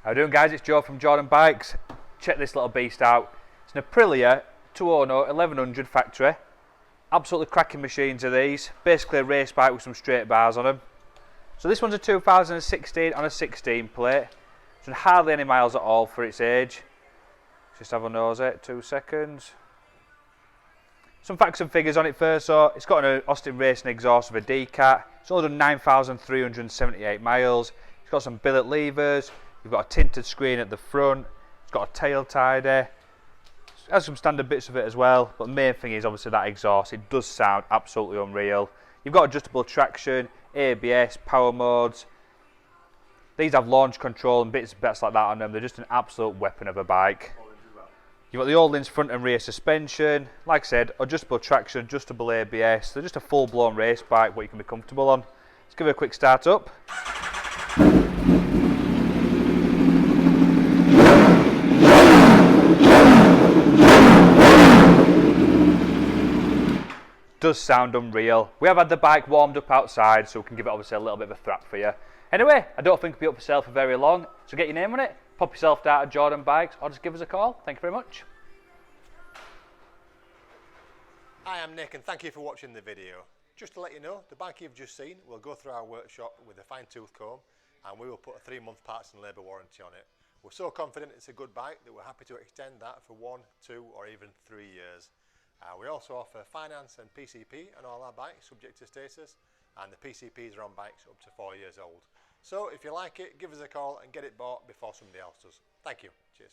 How you doing, guys? It's Joe from Jordanbikes. Check this little beast out. It's an Aprilia Tuono 1100 Factory. Absolutely cracking machines are these. Basically a race bike with some straight bars on them. So this one's a 2016 on a 16 plate. It's done hardly any miles at all for its age. Just have a nose at 2 seconds. Some facts and figures on it first. So it's got an Austin Racing exhaust with a D-cat. It's only done 9,378 miles. It's got some billet levers. You've got a tinted screen at the front. It's got a tail tidy. It has some standard bits of it as well. But the main thing is obviously that exhaust. It does sound absolutely unreal. You've got adjustable traction, ABS, power modes. These have launch control and bits like that on them. They're just an absolute weapon of a bike. You've got the Ohlins front and rear suspension. Like I said, adjustable traction, adjustable ABS. They're just a full-blown race bike, what you can be comfortable on. Let's give it a quick start up. Does sound unreal. We have had the bike warmed up outside, so we can give it obviously a little bit of a thrap for you. Anyway, I don't think it'll be up for sale for very long, so get your name on it, pop yourself down at Jordanbikes, or just give us a call. Thank you very much. Hi, I'm Nick and thank you for watching the video. Just to let you know, the bike you've just seen will go through our workshop with a fine-tooth comb and we will put a 3-month parts and labour warranty on it. We're so confident it's a good bike that we're happy to extend that for 1, 2 or even 3 years. We also offer finance and PCP on all our bikes subject to status, and the PCPs are on bikes up to 4 years old. So if you like it, give us a call and get it bought before somebody else does. Thank you. Cheers.